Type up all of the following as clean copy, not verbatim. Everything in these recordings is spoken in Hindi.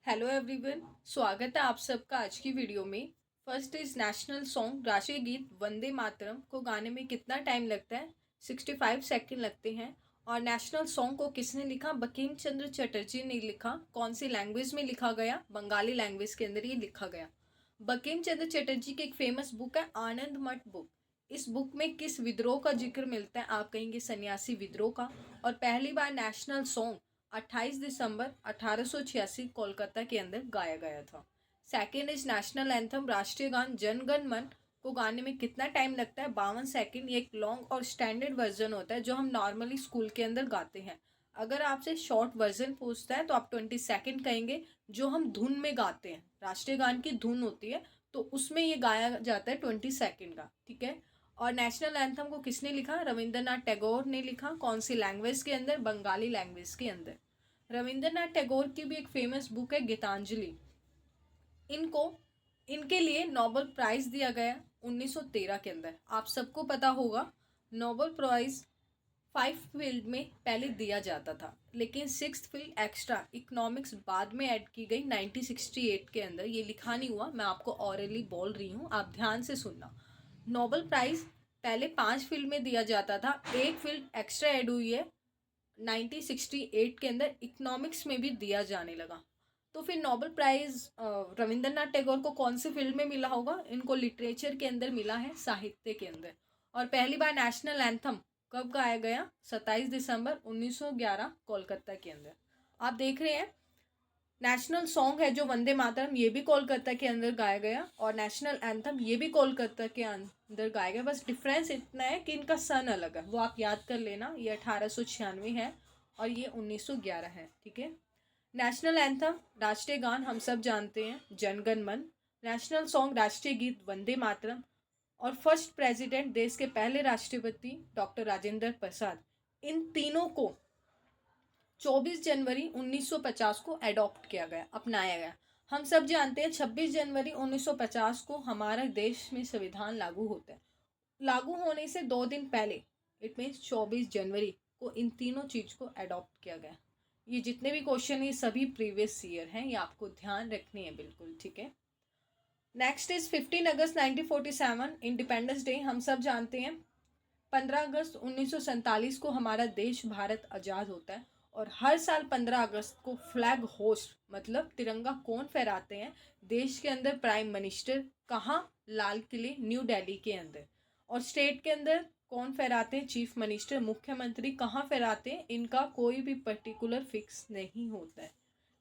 हेलो एवरीवन, स्वागत है आप सबका आज की वीडियो में। फर्स्ट इज नेशनल सॉन्ग, राष्ट्रीय गीत वंदे मातरम को गाने में कितना टाइम लगता है? 65 सेकंड लगते हैं। और नेशनल सॉन्ग को किसने लिखा? बंकिम चंद्र चटर्जी ने लिखा। कौन सी लैंग्वेज में लिखा गया? बंगाली लैंग्वेज के अंदर ये लिखा गया। बंकिम चंद्र चटर्जी की एक फेमस बुक है आनंद मठ बुक। इस बुक में किस विद्रोह का जिक्र मिलता है? आप कहेंगे सन्यासी विद्रोह का। और पहली बार नेशनल सॉन्ग 28 दिसंबर 1886 कोलकाता के अंदर गाया गया था। सेकेंड इज नेशनल एंथम, राष्ट्रीय गान जन गण मन को गाने में कितना टाइम लगता है? 52 सेकंड। ये एक लॉन्ग और स्टैंडर्ड वर्जन होता है जो हम नॉर्मली स्कूल के अंदर गाते हैं। अगर आपसे शॉर्ट वर्जन पूछता है तो आप 20 सेकंड कहेंगे, जो हम धुन में गाते हैं। राष्ट्रीय गान की धुन होती है तो उसमें ये गाया जाता है 20 सेकंड का, ठीक है। और नेशनल एंथम को किसने लिखा? रविंद्रनाथ टैगोर ने लिखा। कौन सी लैंग्वेज के अंदर? बंगाली लैंग्वेज के अंदर। रविंद्रनाथ टैगोर की भी एक फेमस बुक है गीतांजलि। इनको इनके लिए नोबेल प्राइज दिया गया 1913 के अंदर। आप सबको पता होगा नोबेल प्राइज 5 फील्ड में पहले दिया जाता था, लेकिन 6th फील्ड एक्स्ट्रा इकोनॉमिक्स बाद में ऐड की गई 1968 के अंदर। ये लिखा नहीं हुआ, मैं आपको ऑरली बोल रही हूँ, आप ध्यान से सुनना। नोबेल प्राइज पहले 5 फील्ड में दिया जाता था, एक फील्ड एक्स्ट्रा ऐड हुई है 1968 के अंदर, इकोनॉमिक्स में भी दिया जाने लगा। तो फिर नोबेल प्राइज रविंद्रनाथ टैगोर को कौन से फील्ड में मिला होगा? इनको लिटरेचर के अंदर मिला है, साहित्य के अंदर। और पहली बार नेशनल एंथम कब गाया गया? 27 दिसंबर 1911 कोलकाता के अंदर। आप देख रहे हैं नेशनल सॉन्ग है जो वंदे मातरम, ये भी कोलकाता के अंदर गाया गया, और नेशनल एंथम ये भी कोलकाता के अंदर गाया गया। बस डिफरेंस इतना है कि इनका सन अलग है, वो आप याद कर लेना। ये 1896 है और ये 1911 है, ठीक है। नेशनल एंथम राष्ट्रीय गान हम सब जानते हैं जन गण मन। नेशनल सॉन्ग राष्ट्रीय गीत वंदे मातरम। और फर्स्ट प्रेसिडेंट, देश के पहले राष्ट्रपति डॉक्टर राजेंद्र प्रसाद। इन तीनों को 24 जनवरी 1950 को एडॉप्ट किया गया, अपनाया गया। हम सब जानते हैं 26 जनवरी 1950 को हमारा देश में संविधान लागू होता है। लागू होने से 2 दिन पहले, इट मीन्स 24 जनवरी को इन तीनों चीज को एडॉप्ट किया गया। ये जितने भी क्वेश्चन ये सभी प्रीवियस ईयर हैं, ये आपको ध्यान रखनी है बिल्कुल, ठीक है। Next is 15 August 1947 independence day. हम सब जानते हैं 15 अगस्त 1947 को हमारा देश भारत आज़ाद होता है। और हर साल 15 अगस्त को फ्लैग होस्ट, मतलब तिरंगा कौन फहराते हैं देश के अंदर? Prime minister. कहाँ? लाल किले, न्यू दिल्ली के अंदर। और स्टेट के अंदर कौन फहराते हैं? चीफ मिनिस्टर, मुख्यमंत्री। कहाँ फहराते हैं? इनका कोई भी पर्टिकुलर फिक्स नहीं होता है,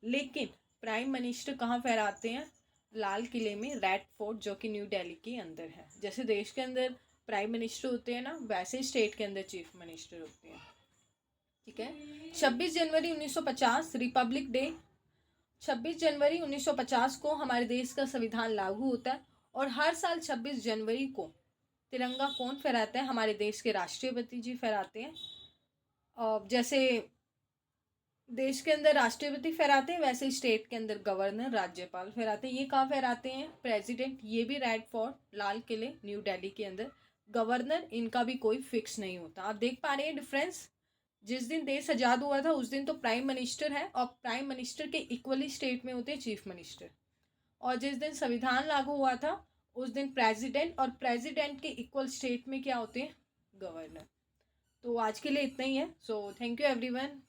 लेकिन प्राइम मिनिस्टर कहाँ फहराते हैं? लाल किले में, रेड फोर्ट, जो कि न्यू दिल्ली के अंदर है। जैसे देश के अंदर प्राइम मिनिस्टर होते हैं ना, वैसे स्टेट के अंदर चीफ मिनिस्टर होते हैं, ठीक है। 26 जनवरी 1950 रिपब्लिक डे। 26 जनवरी 1950 को हमारे देश का संविधान लागू होता है। और हर साल 26 जनवरी को तिरंगा कौन फहराता है? हमारे देश के राष्ट्रपति जी फहराते हैं। जैसे देश के अंदर राष्ट्रपति फहराते हैं, वैसे स्टेट के अंदर गवर्नर, राज्यपाल फहराते हैं। ये कहाँ फहराते हैं? प्रेसिडेंट, ये भी रेड फोर्ट, लाल किले, न्यू दिल्ली के अंदर। गवर्नर, इनका भी कोई फिक्स नहीं होता। आप देख पा रहे हैं डिफरेंस। जिस दिन देश आज़ाद हुआ था उस दिन तो प्राइम मिनिस्टर है, और प्राइम मिनिस्टर के इक्वली स्टेट में होते हैं चीफ मिनिस्टर। और जिस दिन संविधान लागू हुआ था उस दिन प्रेसिडेंट, और प्रेसिडेंट के इक्वल स्टेट में क्या होते हैं? गवर्नर। तो आज के लिए इतना ही है। So thank you everyone.